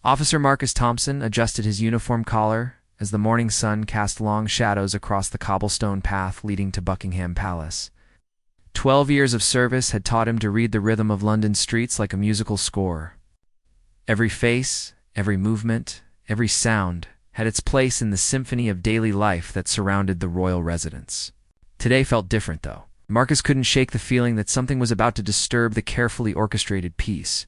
Officer Marcus Thompson adjusted his uniform collar as the morning sun cast long shadows across the cobblestone path leading to Buckingham Palace. 12 years of service had taught him to read the rhythm of London streets like a musical score. Every face, every movement, every sound had its place in the symphony of daily life that surrounded the royal residence. Today felt different, though. Marcus couldn't shake the feeling that something was about to disturb the carefully orchestrated peace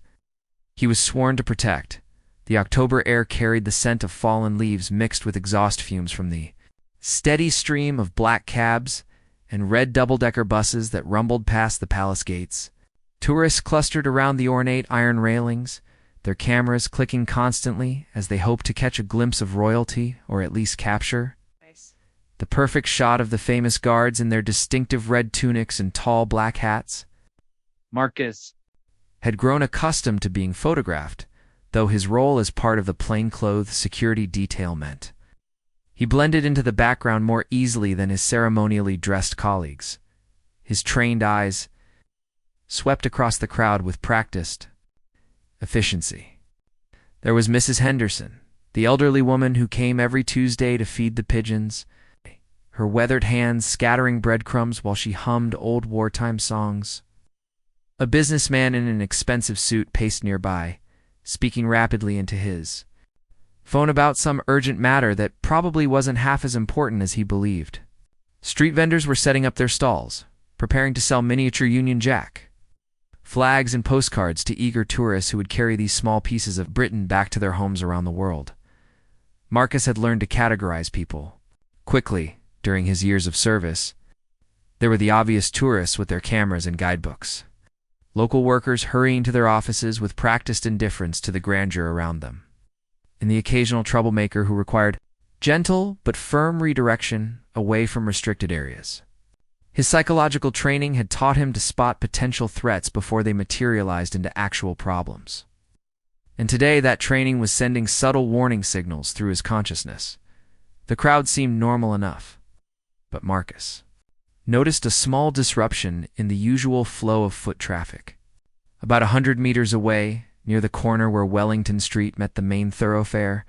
he was sworn to protect. The October air carried the scent of fallen leaves mixed with exhaust fumes from the steady stream of black cabs and red double-decker buses that rumbled past the palace gates. Tourists clustered around the ornate iron railings, their cameras clicking constantly as they hoped to catch a glimpse of royalty, or at least capture the perfect shot of the famous guards in their distinctive red tunics and tall black hats. Marcus Had grown accustomed to being photographed, though his role as part of the plainclothes security detail meant he blended into the background more easily than his ceremonially dressed colleagues. His trained eyes swept across the crowd with practiced efficiency. There was Mrs. Henderson, the elderly woman who came every Tuesday to feed the pigeons, her weathered hands scattering breadcrumbs while she hummed old wartime songs. A businessman in an expensive suit paced nearby, speaking rapidly into his phone about some urgent matter that probably wasn't half as important as he believed. Street vendors were setting up their stalls, preparing to sell miniature Union Jack flags and postcards to eager tourists who would carry these small pieces of Britain back to their homes around the world. Marcus had learned to categorize people quickly during his years of service. There were the obvious tourists with their cameras and guidebooks, local workers hurrying to their offices with practiced indifference to the grandeur around them, and the occasional troublemaker who required gentle but firm redirection away from restricted areas. His psychological training had taught him to spot potential threats before they materialized into actual problems. And today that training was sending subtle warning signals through his consciousness. The crowd seemed normal enough, but Marcus noticed a small disruption in the usual flow of foot traffic. About 100 meters away, near the corner where Wellington Street met the main thoroughfare,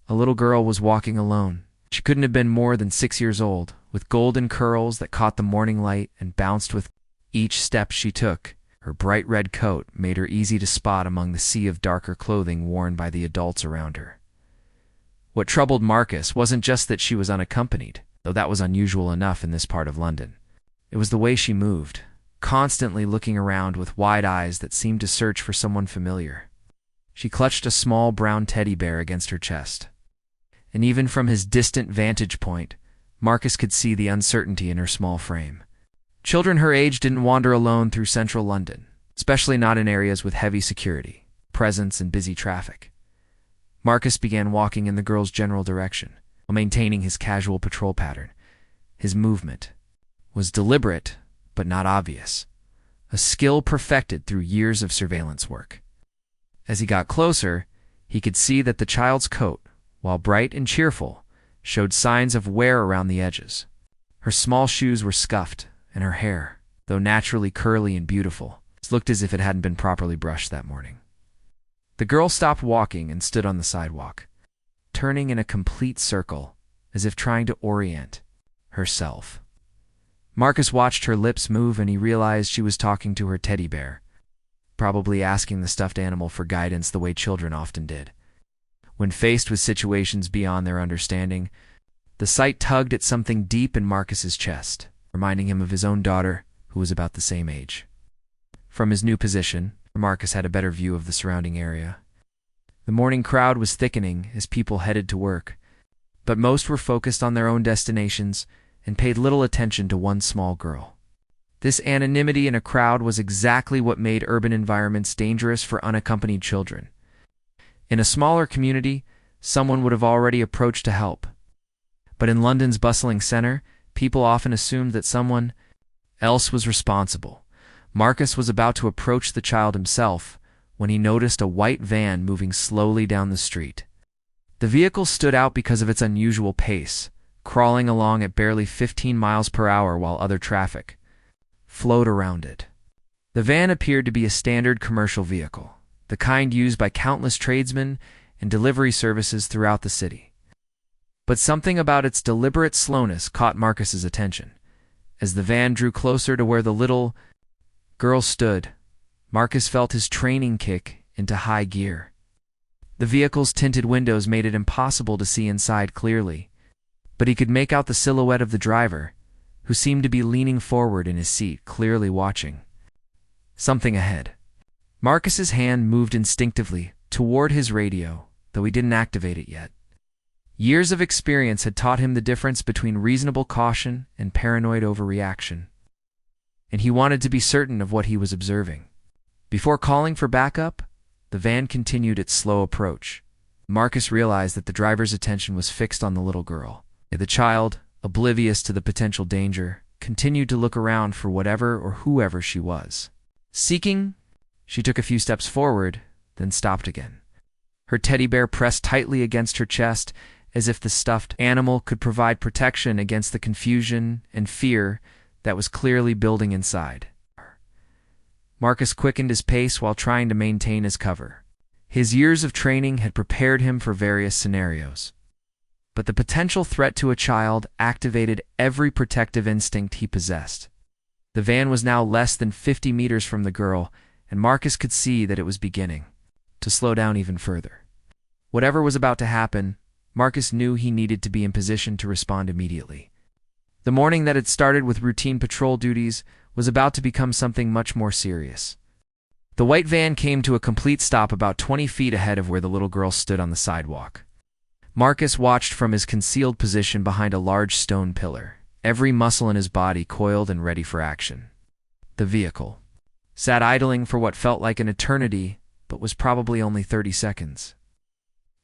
a little girl was walking alone. She couldn't have been more than 6 years old, with golden curls that caught the morning light and bounced with each step she took. Her bright red coat made her easy to spot among the sea of darker clothing worn by the adults around her. What troubled Marcus wasn't just that she was unaccompanied, though that was unusual enough in this part of London. It was the way she moved, constantly looking around with wide eyes that seemed to search for someone familiar. She clutched a small brown teddy bear against her chest, and even from his distant vantage point, Marcus could see the uncertainty in her small frame. Children her age didn't wander alone through central London, especially not in areas with heavy security, presence, and busy traffic. Marcus began walking in the girl's general direction, while maintaining his casual patrol pattern. His movement was deliberate, but not obvious, a skill perfected through years of surveillance work. As he got closer, he could see that the child's coat, while bright and cheerful, showed signs of wear around the edges. Her small shoes were scuffed, and her hair, though naturally curly and beautiful, looked as if it hadn't been properly brushed that morning. The girl stopped walking and stood on the sidewalk, turning in a complete circle, as if trying to orient herself. Marcus watched her lips move, and he realized she was talking to her teddy bear, probably asking the stuffed animal for guidance the way children often did. When faced with situations beyond their understanding, the sight tugged at something deep in Marcus's chest, reminding him of his own daughter, who was about the same age. From his new position, Marcus had a better view of the surrounding area. The morning crowd was thickening as people headed to work, but most were focused on their own destinations and paid little attention to one small girl. This anonymity in a crowd was exactly what made urban environments dangerous for unaccompanied children. In a smaller community, someone would have already approached to help. But in London's bustling center, people often assumed that someone else was responsible. Marcus was about to approach the child himself when he noticed a white van moving slowly down the street. The vehicle stood out because of its unusual pace, crawling along at barely 15 miles per hour while other traffic flowed around it. The van appeared to be a standard commercial vehicle, the kind used by countless tradesmen and delivery services throughout the city. But something about its deliberate slowness caught Marcus's attention. As the van drew closer to where the little girl stood, Marcus felt his training kick into high gear. The vehicle's tinted windows made it impossible to see inside clearly, but he could make out the silhouette of the driver, who seemed to be leaning forward in his seat, clearly watching something ahead. Marcus's hand moved instinctively toward his radio, though he didn't activate it yet. Years of experience had taught him the difference between reasonable caution and paranoid overreaction, and he wanted to be certain of what he was observing. Before calling for backup, the van continued its slow approach. Marcus realized that the driver's attention was fixed on the little girl. The child, oblivious to the potential danger, continued to look around for whatever or whoever she was seeking. She took a few steps forward, then stopped again. Her teddy bear pressed tightly against her chest, as if the stuffed animal could provide protection against the confusion and fear that was clearly building inside her. Marcus quickened his pace while trying to maintain his cover. His years of training had prepared him for various scenarios, but the potential threat to a child activated every protective instinct he possessed. The van was now less than 50 meters from the girl, and Marcus could see that it was beginning to slow down even further. Whatever was about to happen, Marcus knew he needed to be in position to respond immediately. The morning that had started with routine patrol duties was about to become something much more serious. The white van came to a complete stop about 20 feet ahead of where the little girl stood on the sidewalk. Marcus watched from his concealed position behind a large stone pillar, every muscle in his body coiled and ready for action. The vehicle sat idling for what felt like an eternity, but was probably only 30 seconds.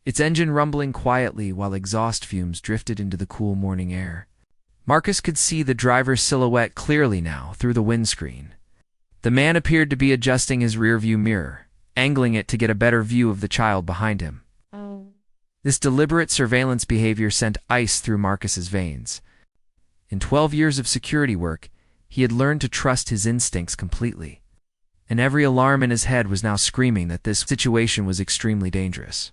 Its engine rumbling quietly while exhaust fumes drifted into the cool morning air. Marcus could see the driver's silhouette clearly now through the windscreen. The man appeared to be adjusting his rearview mirror, angling it to get a better view of the child behind him. This deliberate surveillance behavior sent ice through Marcus's veins. In 12 years of security work, he had learned to trust his instincts completely, and every alarm in his head was now screaming that this situation was extremely dangerous.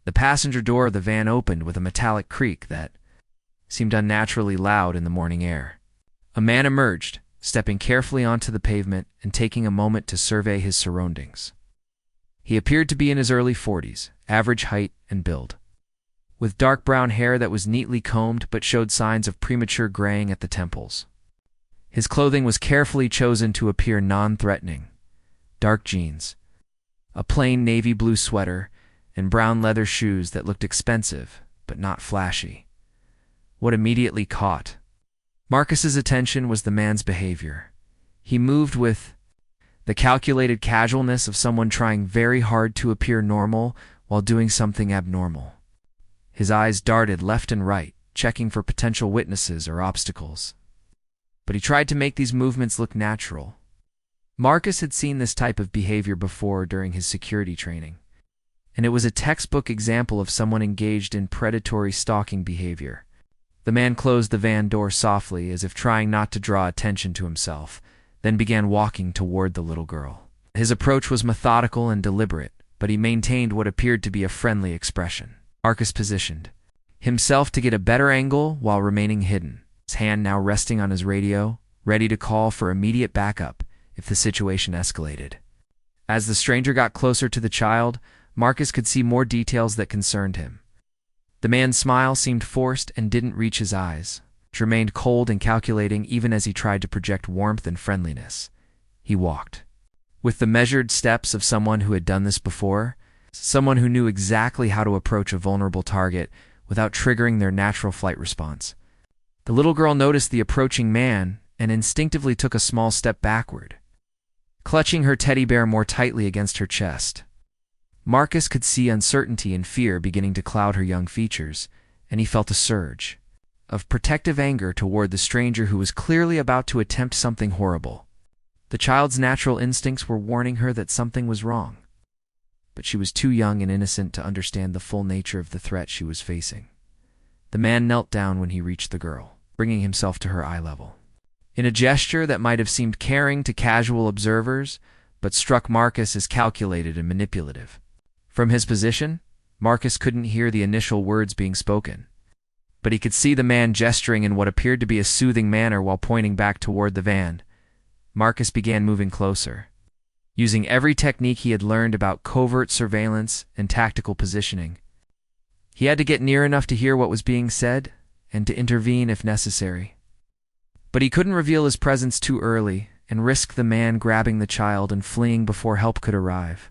The passenger door of the van opened with a metallic creak that seemed unnaturally loud in the morning air. A man emerged, stepping carefully onto the pavement and taking a moment to survey his surroundings. He appeared to be in his early 40s, average height and build, with dark brown hair that was neatly combed but showed signs of premature graying at the temples. His clothing was carefully chosen to appear non-threatening: dark jeans, a plain navy blue sweater, and brown leather shoes that looked expensive but not flashy. What immediately caught Marcus's attention was the man's behavior. He moved with the calculated casualness of someone trying very hard to appear normal while doing something abnormal. His eyes darted left and right, checking for potential witnesses or obstacles. But he tried to make these movements look natural. Marcus had seen this type of behavior before during his security training, and it was a textbook example of someone engaged in predatory stalking behavior. The man closed the van door softly, as if trying not to draw attention to himself, then began walking toward the little girl. His approach was methodical and deliberate, but he maintained what appeared to be a friendly expression. Marcus positioned himself to get a better angle while remaining hidden, his hand now resting on his radio, ready to call for immediate backup if the situation escalated. As the stranger got closer to the child, Marcus could see more details that concerned him. The man's smile seemed forced and didn't reach his eyes, which remained cold and calculating even as he tried to project warmth and friendliness. He walked with the measured steps of someone who had done this before, someone who knew exactly how to approach a vulnerable target without triggering their natural flight response. The little girl noticed the approaching man and instinctively took a small step backward, clutching her teddy bear more tightly against her chest. Marcus could see uncertainty and fear beginning to cloud her young features, and he felt a surge of protective anger toward the stranger who was clearly about to attempt something horrible. The child's natural instincts were warning her that something was wrong, but she was too young and innocent to understand the full nature of the threat she was facing. The man knelt down when he reached the girl, bringing himself to her eye level. In a gesture that might have seemed caring to casual observers, but struck Marcus as calculated and manipulative. From his position, Marcus couldn't hear the initial words being spoken, but he could see the man gesturing in what appeared to be a soothing manner while pointing back toward the van. Marcus began moving closer, using every technique he had learned about covert surveillance and tactical positioning. He had to get near enough to hear what was being said and to intervene if necessary. But he couldn't reveal his presence too early and risk the man grabbing the child and fleeing before help could arrive.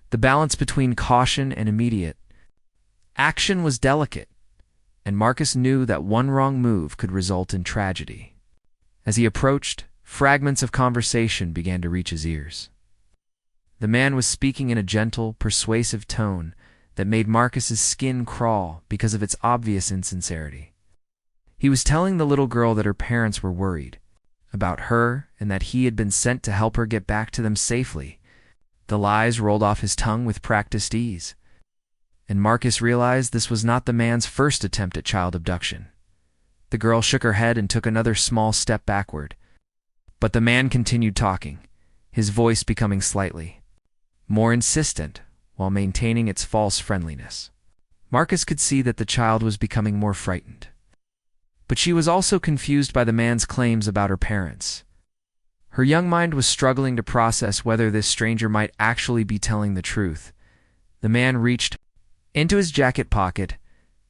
The balance between caution and immediate action was delicate, and Marcus knew that one wrong move could result in tragedy. As he approached, fragments of conversation began to reach his ears. The man was speaking in a gentle, persuasive tone that made Marcus's skin crawl because of its obvious insincerity. He was telling the little girl that her parents were worried about her and that he had been sent to help her get back to them safely. The lies rolled off his tongue with practiced ease, and Marcus realized this was not the man's first attempt at child abduction. The girl shook her head and took another small step backward, but the man continued talking, his voice becoming slightly more insistent while maintaining its false friendliness. Marcus could see that the child was becoming more frightened, but she was also confused by the man's claims about her parents. Her young mind was struggling to process whether this stranger might actually be telling the truth. The man reached into his jacket pocket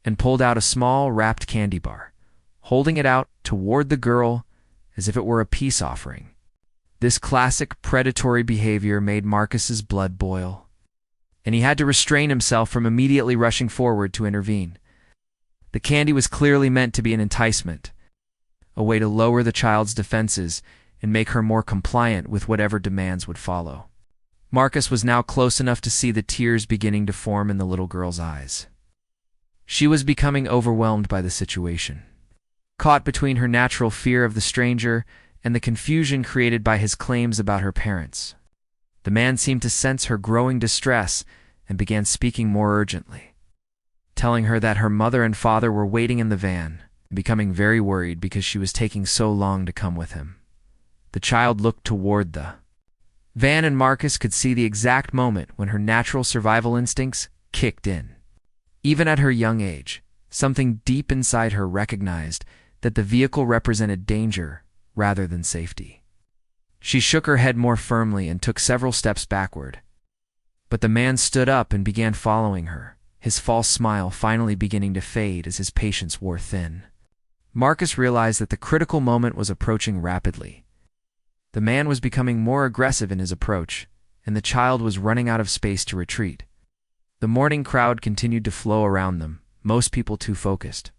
and pulled out a small wrapped candy bar, holding it out toward the girl as if it were a peace offering. This classic predatory behavior made Marcus's blood boil, and he had to restrain himself from immediately rushing forward to intervene. The candy was clearly meant to be an enticement, a way to lower the child's defenses and make her more compliant with whatever demands would follow. Marcus was now close enough to see the tears beginning to form in the little girl's eyes. She was becoming overwhelmed by the situation, caught between her natural fear of the stranger and the confusion created by his claims about her parents. The man seemed to sense her growing distress and began speaking more urgently, telling her that her mother and father were waiting in the van, and becoming very worried because she was taking so long to come with him. The child looked toward the van, and Marcus could see the exact moment when her natural survival instincts kicked in. Even at her young age, something deep inside her recognized that the vehicle represented danger rather than safety. She shook her head more firmly and took several steps backward. But the man stood up and began following her, his false smile finally beginning to fade as his patience wore thin. Marcus realized that the critical moment was approaching rapidly. The man was becoming more aggressive in his approach, and the child was running out of space to retreat. The mourning crowd continued to flow around them, most people too focused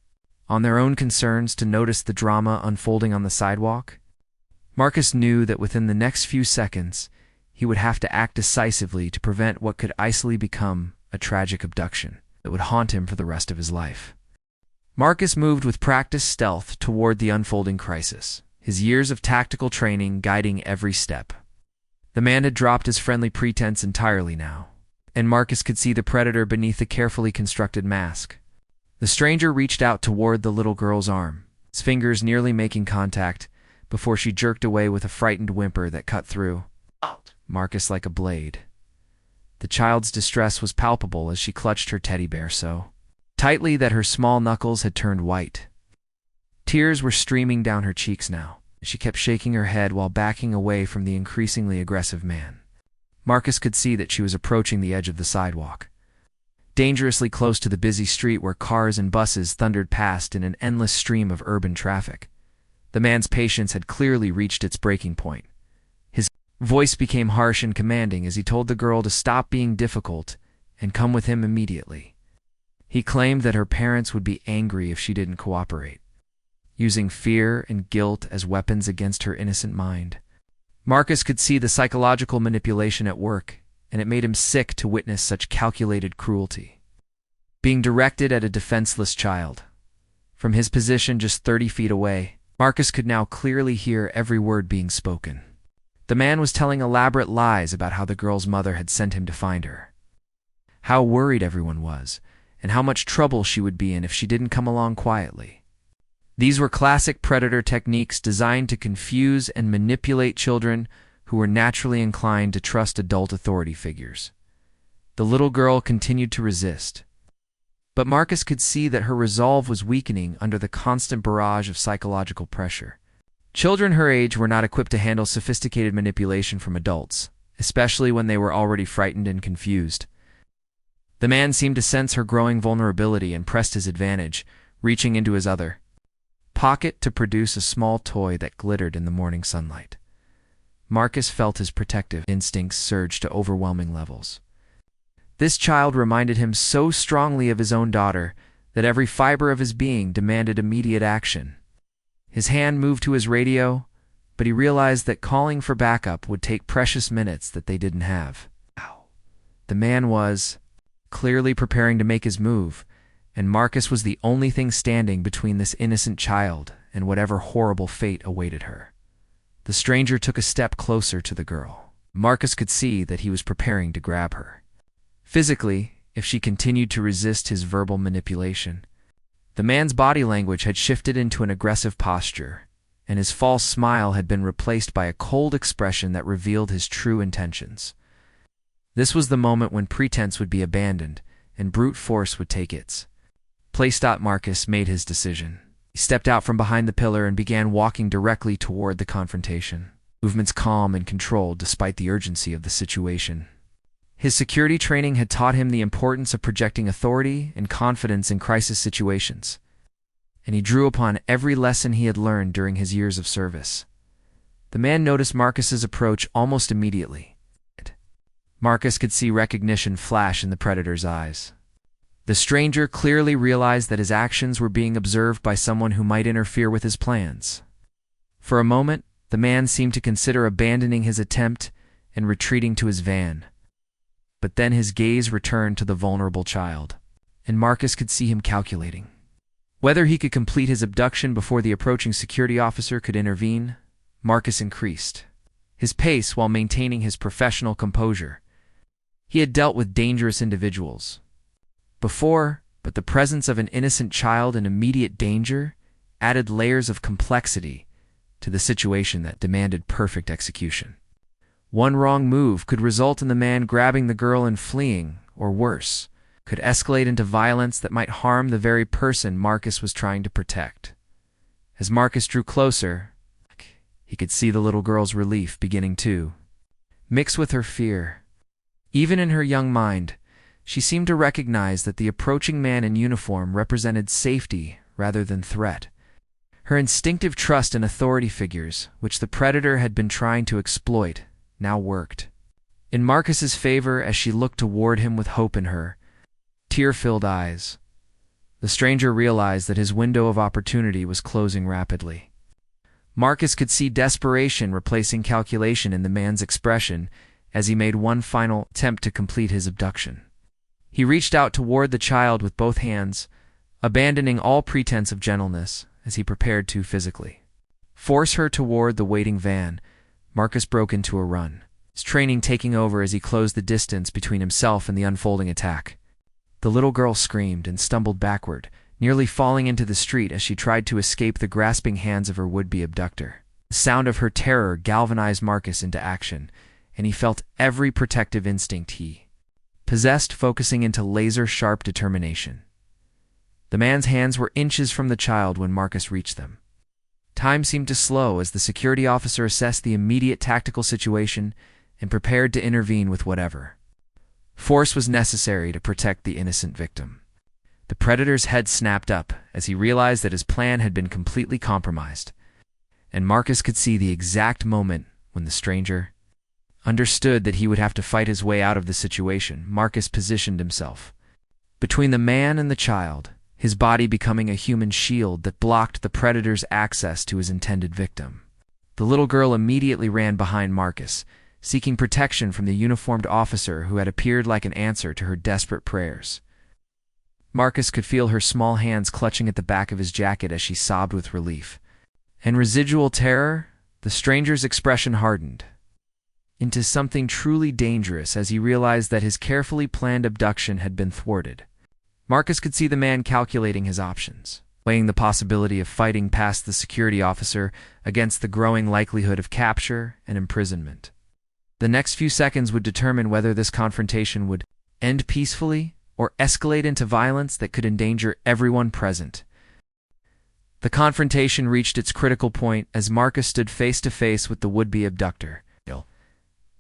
on their own concerns to notice the drama unfolding on the sidewalk. Marcus knew that within the next few seconds, he would have to act decisively to prevent what could easily become a tragic abduction that would haunt him for the rest of his life. Marcus moved with practiced stealth toward the unfolding crisis, his years of tactical training guiding every step. The man had dropped his friendly pretense entirely now, and Marcus could see the predator beneath the carefully constructed mask. The stranger reached out toward the little girl's arm, his fingers nearly making contact before she jerked away with a frightened whimper that cut through Marcus like a blade. The child's distress was palpable as she clutched her teddy bear so tightly that her small knuckles had turned white. Tears were streaming down her cheeks now. She kept shaking her head while backing away from the increasingly aggressive man. Marcus could see that she was approaching the edge of the sidewalk, dangerously close to the busy street where cars and buses thundered past in an endless stream of urban traffic. The man's patience had clearly reached its breaking point. His voice became harsh and commanding as he told the girl to stop being difficult and come with him immediately. He claimed that her parents would be angry if she didn't cooperate, using fear and guilt as weapons against her innocent mind. Marcus could see the psychological manipulation at work, and it made him sick to witness such calculated cruelty being directed at a defenseless child. From his position just 30 feet away, Marcus could now clearly hear every word being spoken. The man was telling elaborate lies about how the girl's mother had sent him to find her, how worried everyone was, and how much trouble she would be in if she didn't come along quietly. These were classic predator techniques designed to confuse and manipulate children who were naturally inclined to trust adult authority figures. The little girl continued to resist, but Marcus could see that her resolve was weakening under the constant barrage of psychological pressure. Children her age were not equipped to handle sophisticated manipulation from adults, especially when they were already frightened and confused. The man seemed to sense her growing vulnerability and pressed his advantage, reaching into his other pocket to produce a small toy that glittered in the morning sunlight. Marcus felt his protective instincts surge to overwhelming levels. This child reminded him so strongly of his own daughter that every fiber of his being demanded immediate action. His hand moved to his radio, but he realized that calling for backup would take precious minutes that they didn't have. The man was clearly preparing to make his move, and Marcus was the only thing standing between this innocent child and whatever horrible fate awaited her. The stranger took a step closer to the girl. Marcus could see that he was preparing to grab her. Physically, if she continued to resist his verbal manipulation. The man's body language had shifted into an aggressive posture, and his false smile had been replaced by a cold expression that revealed his true intentions. This was the moment when pretense would be abandoned, and brute force would take its place. Marcus made his decision. He stepped out from behind the pillar and began walking directly toward the confrontation, movements calm and controlled despite the urgency of the situation. His security training had taught him the importance of projecting authority and confidence in crisis situations, and he drew upon every lesson he had learned during his years of service. The man noticed Marcus's approach almost immediately. Marcus could see recognition flash in the predator's eyes. The stranger clearly realized that his actions were being observed by someone who might interfere with his plans. For a moment, the man seemed to consider abandoning his attempt and retreating to his van. But then his gaze returned to the vulnerable child, and Marcus could see him calculating whether he could complete his abduction before the approaching security officer could intervene. Marcus increased his pace while maintaining his professional composure. He had dealt with dangerous individuals before, but the presence of an innocent child in immediate danger added layers of complexity to the situation that demanded perfect execution. One wrong move could result in the man grabbing the girl and fleeing, or worse, could escalate into violence that might harm the very person Marcus was trying to protect. As Marcus drew closer, he could see the little girl's relief beginning to mix with her fear. Even in her young mind, she seemed to recognize that the approaching man in uniform represented safety rather than threat. Her instinctive trust in authority figures, which the predator had been trying to exploit, now worked in Marcus's favor as she looked toward him with hope in her tear-filled eyes. The stranger realized that his window of opportunity was closing rapidly. Marcus could see desperation replacing calculation in the man's expression as he made one final attempt to complete his abduction. He reached out toward the child with both hands, abandoning all pretense of gentleness as he prepared to physically force her toward the waiting van. Marcus broke into a run, his training taking over as he closed the distance between himself and the unfolding attack. The little girl screamed and stumbled backward, nearly falling into the street as she tried to escape the grasping hands of her would-be abductor. The sound of her terror galvanized Marcus into action, and he felt every protective instinct he possessed focusing into laser-sharp determination. The man's hands were inches from the child when Marcus reached them. Time seemed to slow as the security officer assessed the immediate tactical situation and prepared to intervene with whatever force was necessary to protect the innocent victim. The predator's head snapped up as he realized that his plan had been completely compromised, and Marcus could see the exact moment when the stranger understood that he would have to fight his way out of the situation. Marcus positioned himself between the man and the child, his body becoming a human shield that blocked the predator's access to his intended victim. The little girl immediately ran behind Marcus, seeking protection from the uniformed officer who had appeared like an answer to her desperate prayers. Marcus could feel her small hands clutching at the back of his jacket as she sobbed with relief. And residual terror, the stranger's expression hardened into something truly dangerous as he realized that his carefully planned abduction had been thwarted. Marcus could see the man calculating his options, weighing the possibility of fighting past the security officer against the growing likelihood of capture and imprisonment. The next few seconds would determine whether this confrontation would end peacefully or escalate into violence that could endanger everyone present. The confrontation reached its critical point as Marcus stood face to face with the would-be abductor,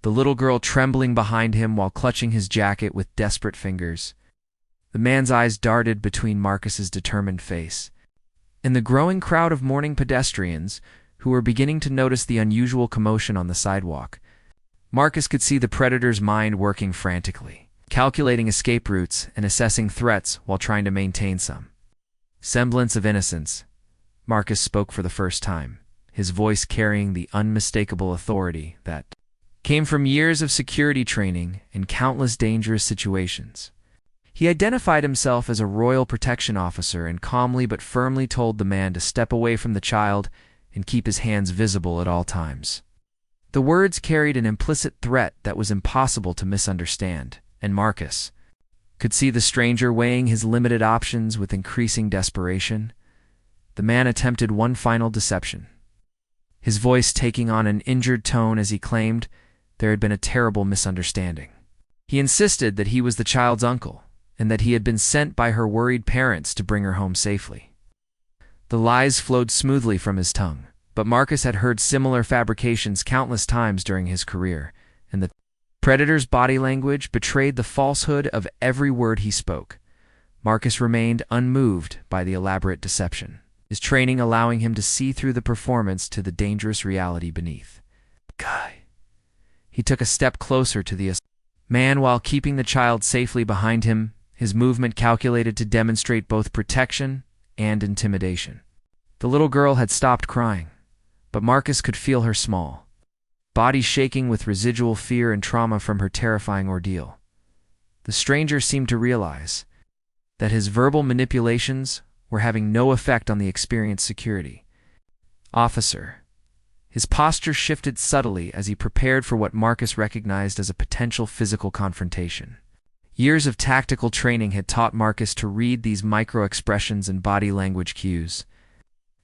the little girl trembling behind him while clutching his jacket with desperate fingers. The man's eyes darted between Marcus's determined face. In the growing crowd of mourning pedestrians, who were beginning to notice the unusual commotion on the sidewalk, Marcus could see the predator's mind working frantically, calculating escape routes and assessing threats while trying to maintain some semblance of innocence. Marcus spoke for the first time, his voice carrying the unmistakable authority that came from years of security training and countless dangerous situations. He identified himself as a royal protection officer and calmly but firmly told the man to step away from the child and keep his hands visible at all times. The words carried an implicit threat that was impossible to misunderstand, and Marcus could see the stranger weighing his limited options with increasing desperation. The man attempted one final deception, his voice taking on an injured tone as he claimed there had been a terrible misunderstanding. He insisted that he was the child's uncle and that he had been sent by her worried parents to bring her home safely. The lies flowed smoothly from his tongue, but Marcus had heard similar fabrications countless times during his career, and the predator's body language betrayed the falsehood of every word he spoke. Marcus remained unmoved by the elaborate deception, his training allowing him to see through the performance to the dangerous reality beneath. He took a step closer to the man while keeping the child safely behind him, his movement calculated to demonstrate both protection and intimidation. The little girl had stopped crying, but Marcus could feel her small body shaking with residual fear and trauma from her terrifying ordeal. The stranger seemed to realize that his verbal manipulations were having no effect on the experienced security officer. His posture shifted subtly as he prepared for what Marcus recognized as a potential physical confrontation. Years of tactical training had taught Marcus to read these micro-expressions and body language cues,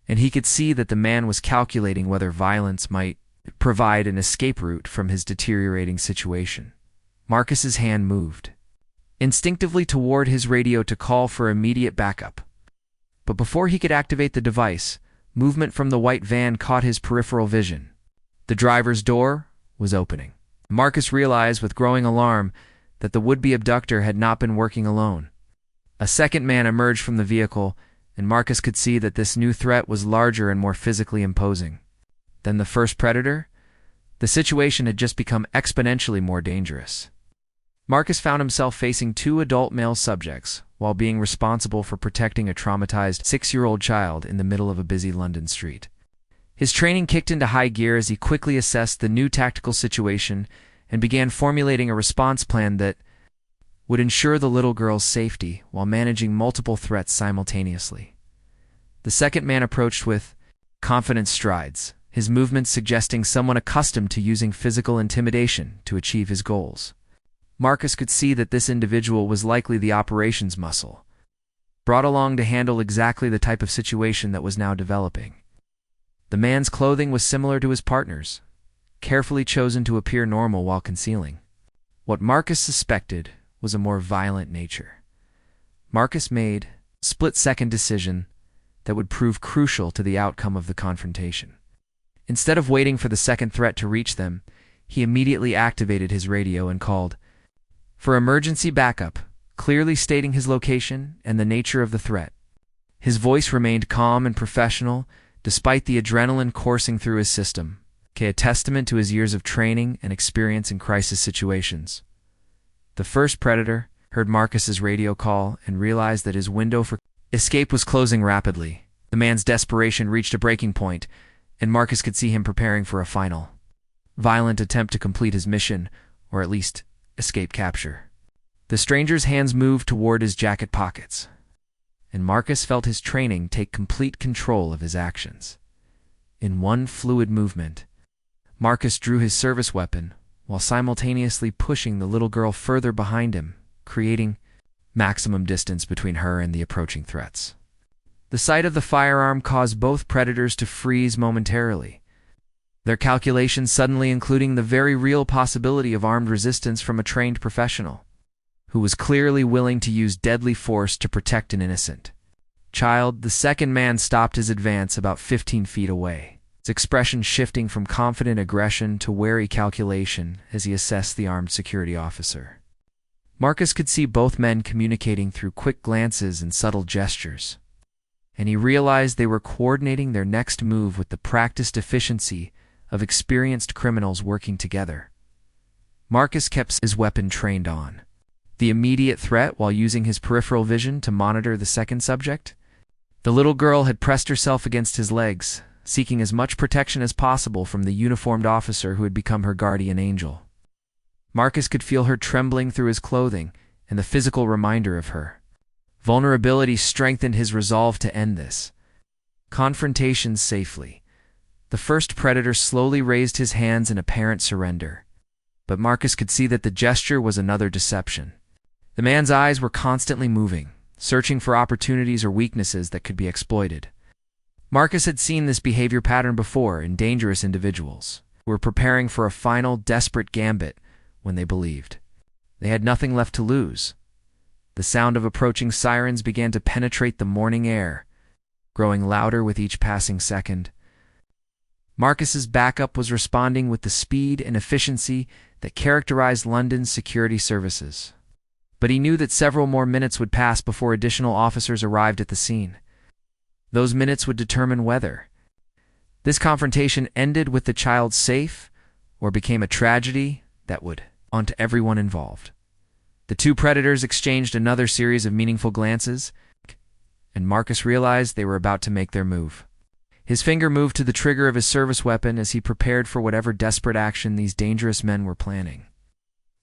and he could see that the man was calculating whether violence might provide an escape route from his deteriorating situation. Marcus's hand moved instinctively toward his radio to call for immediate backup. But before he could activate the device, movement from the white van caught his peripheral vision. The driver's door was opening. Marcus realized with growing alarm that the would-be abductor had not been working alone. A second man emerged from the vehicle, and Marcus could see that this new threat was larger and more physically imposing than the first predator. The situation had just become exponentially more dangerous. Marcus found himself facing two adult male subjects while being responsible for protecting a traumatized 6-year-old child in the middle of a busy London street. His training kicked into high gear as he quickly assessed the new tactical situation and began formulating a response plan that would ensure the little girl's safety while managing multiple threats simultaneously. The second man approached with confident strides, his movements suggesting someone accustomed to using physical intimidation to achieve his goals. Marcus could see that this individual was likely the operations muscle, brought along to handle exactly the type of situation that was now developing. The man's clothing was similar to his partner's, carefully chosen to appear normal while concealing what Marcus suspected was a more violent nature. Marcus made a split-second decision that would prove crucial to the outcome of the confrontation. Instead of waiting for the second threat to reach them, he immediately activated his radio and called for emergency backup, clearly stating his location and the nature of the threat. His voice remained calm and professional despite the adrenaline coursing through his system, a testament to his years of training and experience in crisis situations. The first predator heard Marcus's radio call and realized that his window for escape was closing rapidly. The man's desperation reached a breaking point, and Marcus could see him preparing for a final, violent attempt to complete his mission, or at least escape capture. The stranger's hands moved toward his jacket pockets, and Marcus felt his training take complete control of his actions. In one fluid movement, Marcus drew his service weapon while simultaneously pushing the little girl further behind him, creating maximum distance between her and the approaching threats. The sight of the firearm caused both predators to freeze momentarily, their calculations suddenly including the very real possibility of armed resistance from a trained professional. who was clearly willing to use deadly force to protect an innocent child. The second man stopped his advance about 15 feet away, his expression shifting from confident aggression to wary calculation as he assessed the armed security officer. Marcus could see both men communicating through quick glances and subtle gestures, and he realized they were coordinating their next move with the practiced efficiency of experienced criminals working together. Marcus kept his weapon trained on the immediate threat while using his peripheral vision to monitor the second subject. The little girl had pressed herself against his legs, seeking as much protection as possible from the uniformed officer who had become her guardian angel. Marcus could feel her trembling through his clothing, and the physical reminder of her vulnerability strengthened his resolve to end this confrontation safely. The first predator slowly raised his hands in apparent surrender, but Marcus could see that the gesture was another deception. The man's eyes were constantly moving, searching for opportunities or weaknesses that could be exploited. Marcus had seen this behavior pattern before in dangerous individuals who were preparing for a final, desperate gambit when they believed they had nothing left to lose. The sound of approaching sirens began to penetrate the morning air, growing louder with each passing second. Marcus's backup was responding with the speed and efficiency that characterized London's security services. But he knew that several more minutes would pass before additional officers arrived at the scene. Those minutes would determine whether this confrontation ended with the child safe or became a tragedy that would haunt everyone involved. The two predators exchanged another series of meaningful glances, and Marcus realized they were about to make their move. His finger moved to the trigger of his service weapon as he prepared for whatever desperate action these dangerous men were planning.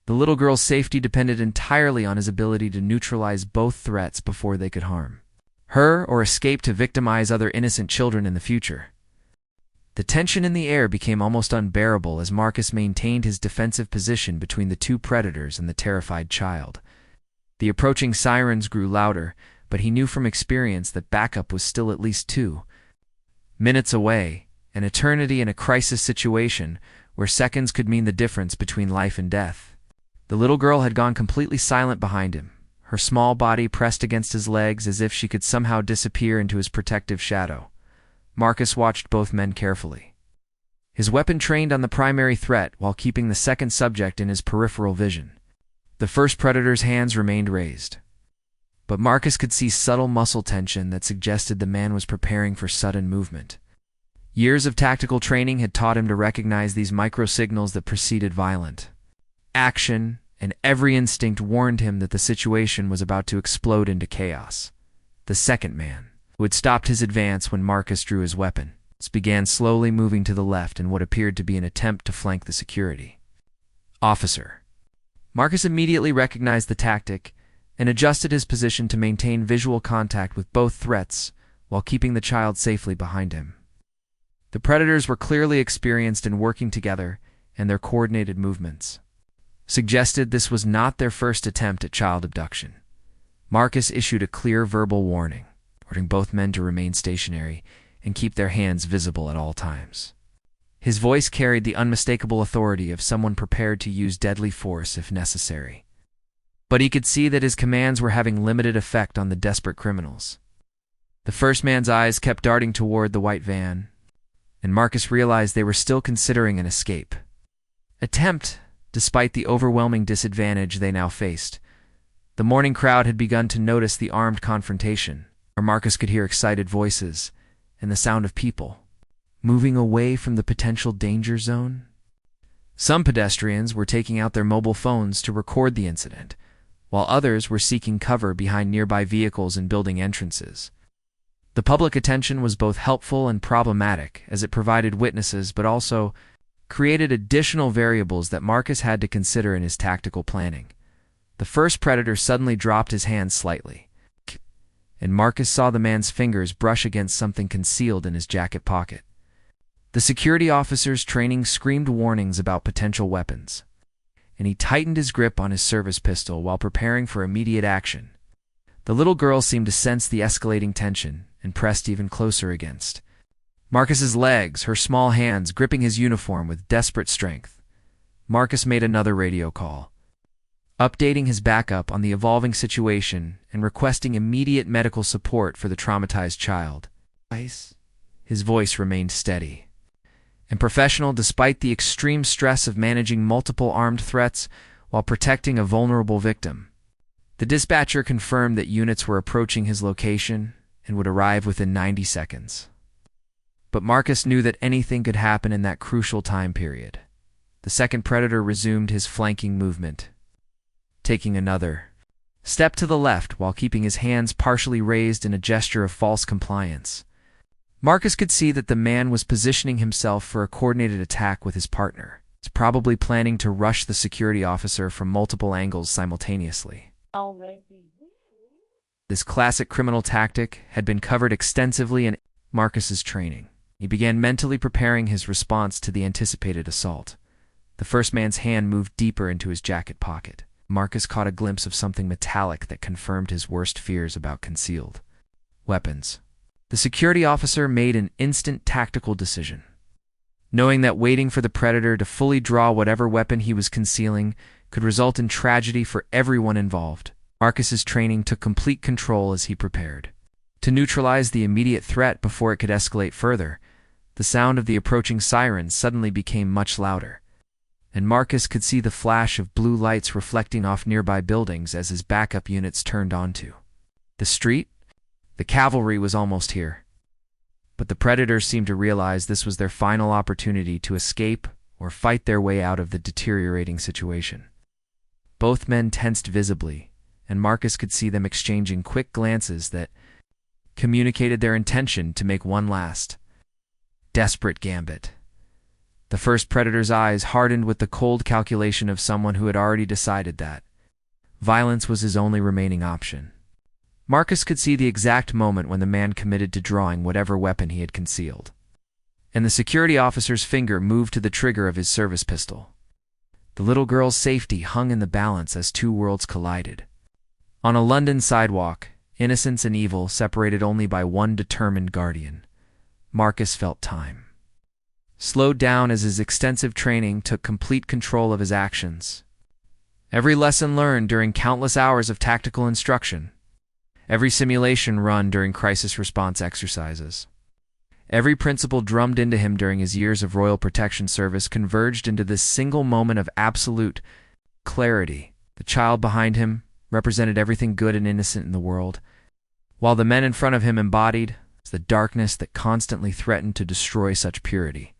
The little girl's safety depended entirely on his ability to neutralize both threats before they could harm her or escape to victimize other innocent children in the future. The tension in the air became almost unbearable as Marcus maintained his defensive position between the two predators and the terrified child. The approaching sirens grew louder, but he knew from experience that backup was still at least 2 minutes away, an eternity in a crisis situation where seconds could mean the difference between life and death. The little girl had gone completely silent behind him, her small body pressed against his legs as if she could somehow disappear into his protective shadow. Marcus watched both men carefully, his weapon trained on the primary threat while keeping the second subject in his peripheral vision. The first predator's hands remained raised, but Marcus could see subtle muscle tension that suggested the man was preparing for sudden movement. Years of tactical training had taught him to recognize these microsignals that preceded violent action, and every instinct warned him that the situation was about to explode into chaos. The second man, who had stopped his advance when Marcus drew his weapon, began slowly moving to the left in what appeared to be an attempt to flank the security officer. Marcus immediately recognized the tactic and adjusted his position to maintain visual contact with both threats while keeping the child safely behind him. The predators were clearly experienced in working together, and their coordinated movements suggested this was not their first attempt at child abduction. Marcus issued a clear verbal warning, ordering both men to remain stationary and keep their hands visible at all times. His voice carried the unmistakable authority of someone prepared to use deadly force if necessary. But he could see that his commands were having limited effect on the desperate criminals. The first man's eyes kept darting toward the white van, and Marcus realized they were still considering an escape attempt, despite the overwhelming disadvantage they now faced. The morning crowd had begun to notice the armed confrontation, where Marcus could hear excited voices and the sound of people moving away from the potential danger zone. Some pedestrians were taking out their mobile phones to record the incident, while others were seeking cover behind nearby vehicles and building entrances. The public attention was both helpful and problematic as it provided witnesses but also created additional variables that Marcus had to consider in his tactical planning. The first predator suddenly dropped his hand slightly, and Marcus saw the man's fingers brush against something concealed in his jacket pocket. The security officer's training screamed warnings about potential weapons, and he tightened his grip on his service pistol while preparing for immediate action. The little girl seemed to sense the escalating tension and pressed even closer against Marcus's legs, her small hands gripping his uniform with desperate strength. Marcus made another radio call. updating his backup on the evolving situation and requesting immediate medical support for the traumatized child. His voice remained steady and professional despite the extreme stress of managing multiple armed threats while protecting a vulnerable victim. The dispatcher confirmed that units were approaching his location and would arrive within 90 seconds. But Marcus knew that anything could happen in that crucial time period. The second predator resumed his flanking movement, taking another step to the left while keeping his hands partially raised in a gesture of false compliance. Marcus could see that the man was positioning himself for a coordinated attack with his partner. He's probably planning to rush the security officer from multiple angles simultaneously. This classic criminal tactic had been covered extensively in Marcus's training. He began mentally preparing his response to the anticipated assault. The first man's hand moved deeper into his jacket pocket. Marcus caught a glimpse of something metallic that confirmed his worst fears about concealed weapons. The security officer made an instant tactical decision. Knowing that waiting for the predator to fully draw whatever weapon he was concealing could result in tragedy for everyone involved, Marcus's training took complete control as he prepared. To neutralize the immediate threat before it could escalate further, the sound of the approaching siren suddenly became much louder, and Marcus could see the flash of blue lights reflecting off nearby buildings as his backup units turned onto the street. The cavalry was almost here, but the predators seemed to realize this was their final opportunity to escape or fight their way out of the deteriorating situation. Both men tensed visibly, and Marcus could see them exchanging quick glances that communicated their intention to make one last, desperate gambit. The first predator's eyes hardened with the cold calculation of someone who had already decided that violence was his only remaining option. Marcus could see the exact moment when the man committed to drawing whatever weapon he had concealed, and the security officer's finger moved to the trigger of his service pistol. The little girl's safety hung in the balance as two worlds collided. On a London sidewalk, innocence and evil separated only by one determined guardian, Marcus felt time slowed down as his extensive training took complete control of his actions. Every lesson learned during countless hours of tactical instruction, every simulation run during crisis response exercises, every principle drummed into him during his years of Royal Protection Service converged into this single moment of absolute clarity. The child behind him represented everything good and innocent in the world, while the men in front of him embodied the darkness that constantly threatened to destroy such purity.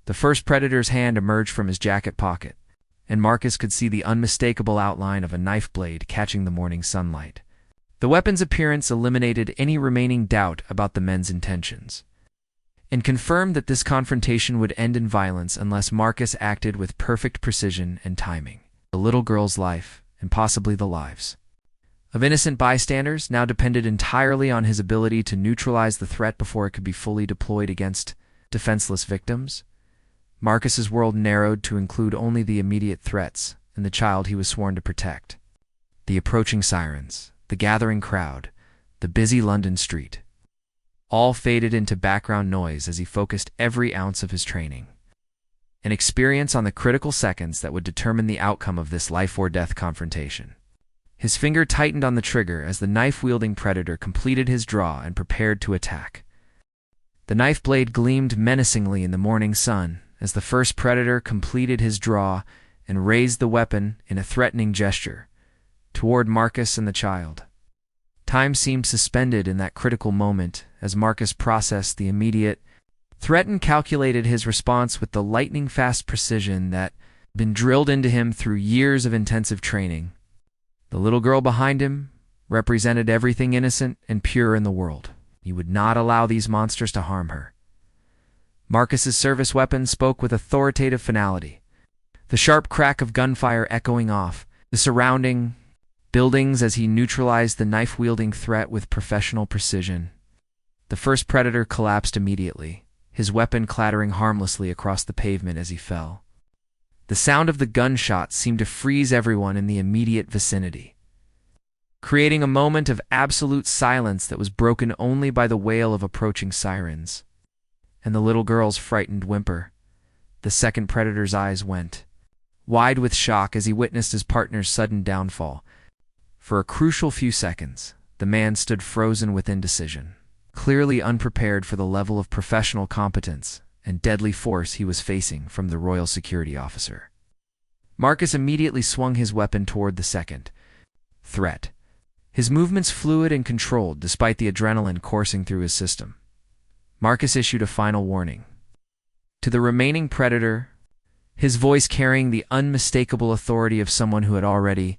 The first predator's hand emerged from his jacket pocket, and Marcus could see the unmistakable outline of a knife blade catching the morning sunlight. The weapon's appearance eliminated any remaining doubt about the men's intentions, and confirmed that this confrontation would end in violence unless Marcus acted with perfect precision and timing. The little girl's life, and possibly the lives of innocent bystanders, now depended entirely on his ability to neutralize the threat before it could be fully deployed against defenseless victims. Marcus's world narrowed to include only the immediate threats and the child he was sworn to protect. The approaching sirens, the gathering crowd, the busy London street, all faded into background noise as he focused every ounce of his training, an experience on the critical seconds that would determine the outcome of this life-or-death confrontation. His finger tightened on the trigger as the knife-wielding predator completed his draw and prepared to attack. The knife blade gleamed menacingly in the morning sun as the first predator completed his draw and raised the weapon in a threatening gesture toward Marcus and the child. Time seemed suspended in that critical moment as Marcus processed the immediate threat and calculated his response with the lightning-fast precision that had been drilled into him through years of intensive training. The little girl behind him represented everything innocent and pure in the world. He would not allow these monsters to harm her. Marcus's service weapon spoke with authoritative finality, the sharp crack of gunfire echoing off the surrounding buildings as he neutralized the knife-wielding threat with professional precision. The first predator collapsed immediately, his weapon clattering harmlessly across the pavement as he fell. The sound of the gunshot seemed to freeze everyone in the immediate vicinity, creating a moment of absolute silence that was broken only by the wail of approaching sirens and the little girl's frightened whimper. The second predator's eyes went wide with shock as he witnessed his partner's sudden downfall. For a crucial few seconds, the man stood frozen with indecision, clearly unprepared for the level of professional competence and deadly force he was facing from the royal security officer. Marcus immediately swung his weapon toward the second threat, his movements fluid and controlled despite the adrenaline coursing through his system. Marcus issued a final warning. To the remaining predator, his voice carrying the unmistakable authority of someone who had already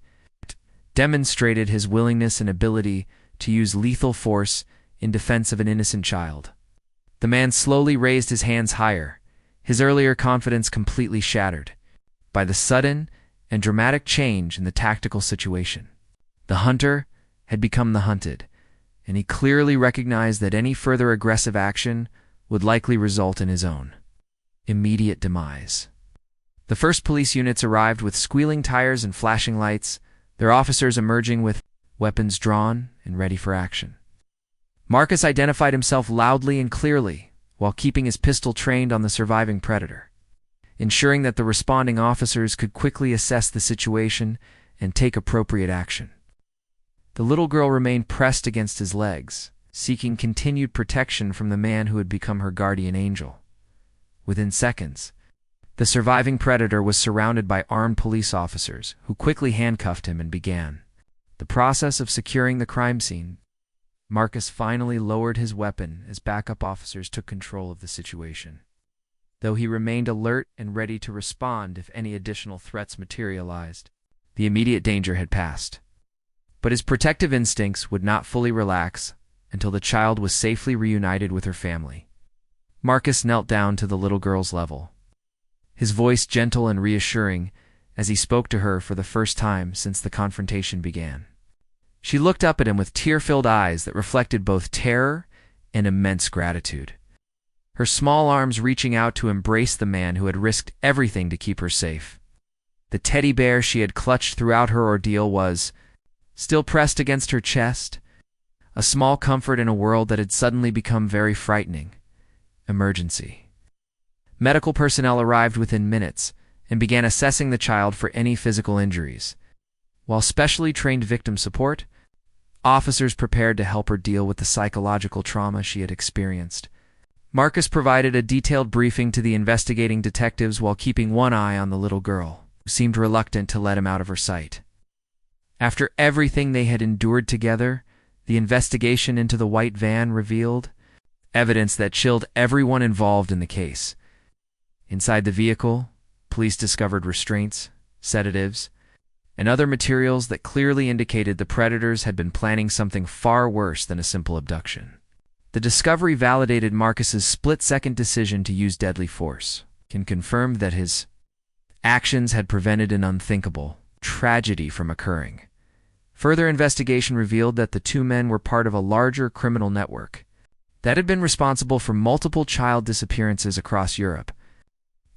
demonstrated his willingness and ability to use lethal force in defense of an innocent child. The man slowly raised his hands higher, his earlier confidence completely shattered by the sudden and dramatic change in the tactical situation. The hunter had become the hunted, and he clearly recognized that any further aggressive action would likely result in his own immediate demise. The first police units arrived with squealing tires and flashing lights, their officers emerging with weapons drawn and ready for action. Marcus identified himself loudly and clearly while keeping his pistol trained on the surviving predator, ensuring that the responding officers could quickly assess the situation and take appropriate action. The little girl remained pressed against his legs, seeking continued protection from the man who had become her guardian angel. Within seconds, the surviving predator was surrounded by armed police officers who quickly handcuffed him and began the process of securing the crime scene. Marcus finally lowered his weapon as backup officers took control of the situation, though he remained alert and ready to respond if any additional threats materialized. The immediate danger had passed, but his protective instincts would not fully relax until the child was safely reunited with her family. Marcus knelt down to the little girl's level, his voice gentle and reassuring as he spoke to her for the first time since the confrontation began. She looked up at him with tear-filled eyes that reflected both terror and immense gratitude, her small arms reaching out to embrace the man who had risked everything to keep her safe. The teddy bear she had clutched throughout her ordeal was still pressed against her chest, a small comfort in a world that had suddenly become very frightening. Emergency. Medical personnel arrived within minutes and began assessing the child for any physical injuries, while specially trained victim support officers prepared to help her deal with the psychological trauma she had experienced. Marcus provided a detailed briefing to the investigating detectives while keeping one eye on the little girl, who seemed reluctant to let him out of her sight. After everything they had endured together, the investigation into the white van revealed evidence that chilled everyone involved in the case. Inside the vehicle, police discovered restraints, sedatives, and other materials that clearly indicated the predators had been planning something far worse than a simple abduction. The discovery validated Marcus's split-second decision to use deadly force and confirmed that his actions had prevented an unthinkable tragedy from occurring. Further investigation revealed that the two men were part of a larger criminal network that had been responsible for multiple child disappearances across Europe.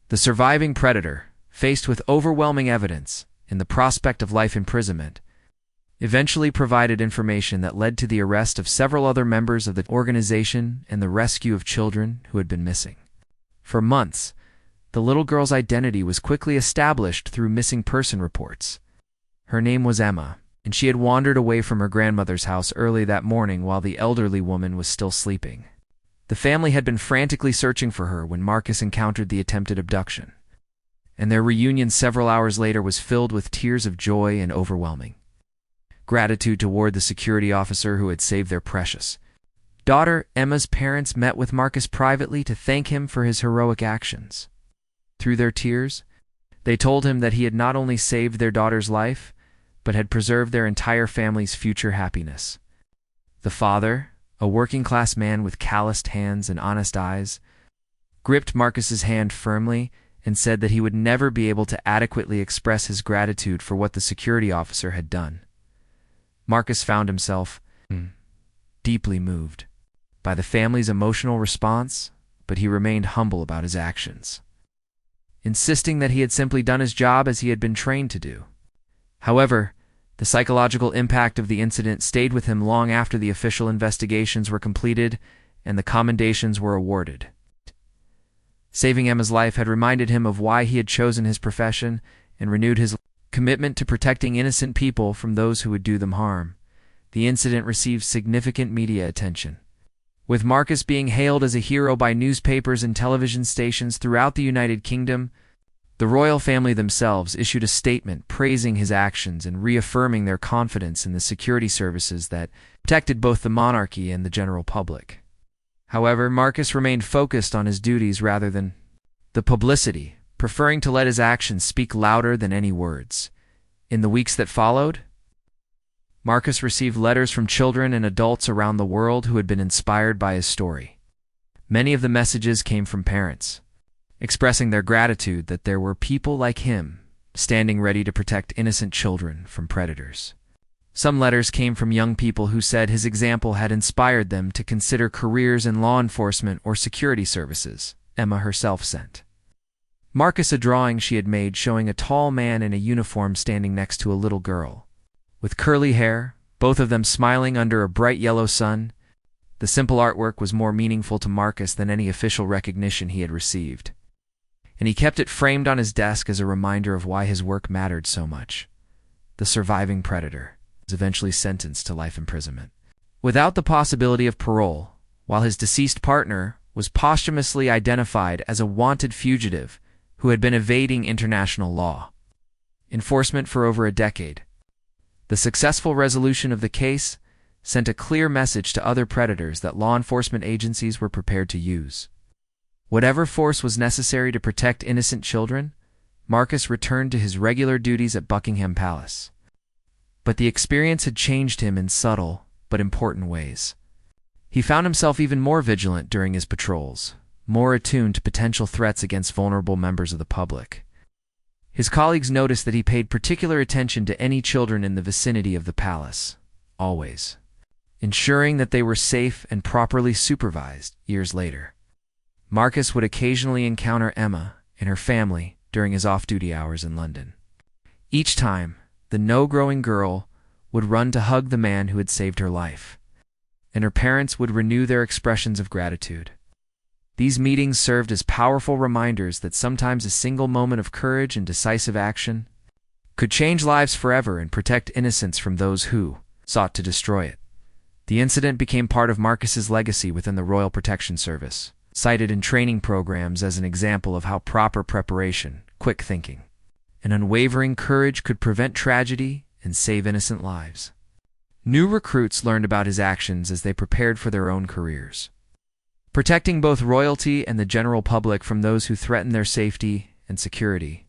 The surviving predator, faced with overwhelming evidence and the prospect of life imprisonment, eventually provided information that led to the arrest of several other members of the organization and the rescue of children who had been missing. For months, the little girl's identity was quickly established through missing person reports. Her name was Emma, and she had wandered away from her grandmother's house early that morning while the elderly woman was still sleeping. The family had been frantically searching for her when Marcus encountered the attempted abduction, and their reunion several hours later was filled with tears of joy and overwhelming gratitude toward the security officer who had saved their precious daughter. Emma's parents met with Marcus privately to thank him for his heroic actions. Through their tears, they told him that he had not only saved their daughter's life, but had preserved their entire family's future happiness. The father, a working-class man with calloused hands and honest eyes, gripped Marcus's hand firmly and said that he would never be able to adequately express his gratitude for what the security officer had done. Marcus found himself deeply moved by the family's emotional response, but he remained humble about his actions, insisting that he had simply done his job as he had been trained to do. However, the psychological impact of the incident stayed with him long after the official investigations were completed and the commendations were awarded. Saving Emma's life had reminded him of why he had chosen his profession and renewed his commitment to protecting innocent people from those who would do them harm. The incident received significant media attention, with Marcus being hailed as a hero by newspapers and television stations throughout the United Kingdom. The royal family themselves issued a statement praising his actions and reaffirming their confidence in the security services that protected both the monarchy and the general public. However, Marcus remained focused on his duties rather than the publicity, preferring to let his actions speak louder than any words. In the weeks that followed, Marcus received letters from children and adults around the world who had been inspired by his story. Many of the messages came from parents, expressing their gratitude that there were people like him standing ready to protect innocent children from predators. Some letters came from young people who said his example had inspired them to consider careers in law enforcement or security services. Emma herself sent Marcus a drawing she had made showing a tall man in a uniform standing next to a little girl with curly hair, both of them smiling under a bright yellow sun. The simple artwork was more meaningful to Marcus than any official recognition he had received, and he kept it framed on his desk as a reminder of why his work mattered so much. The surviving predator was eventually sentenced to life imprisonment, without the possibility of parole, while his deceased partner was posthumously identified as a wanted fugitive who had been evading international law enforcement for over a decade. The successful resolution of the case sent a clear message to other predators that law enforcement agencies were prepared to use whatever force was necessary to protect innocent children. Marcus returned to his regular duties at Buckingham Palace, but the experience had changed him in subtle but important ways. He found himself even more vigilant during his patrols, more attuned to potential threats against vulnerable members of the public. His colleagues noticed that he paid particular attention to any children in the vicinity of the palace, always ensuring that they were safe and properly supervised. Years later, Marcus would occasionally encounter Emma and her family during his off-duty hours in London. Each time, the no-growing girl would run to hug the man who had saved her life, and her parents would renew their expressions of gratitude. These meetings served as powerful reminders that sometimes a single moment of courage and decisive action could change lives forever and protect innocence from those who sought to destroy it. The incident became part of Marcus's legacy within the Royal Protection Service, cited in training programs as an example of how proper preparation, quick thinking, and unwavering courage could prevent tragedy and save innocent lives. New recruits learned about his actions as they prepared for their own careers, protecting both royalty and the general public from those who threatened their safety and security.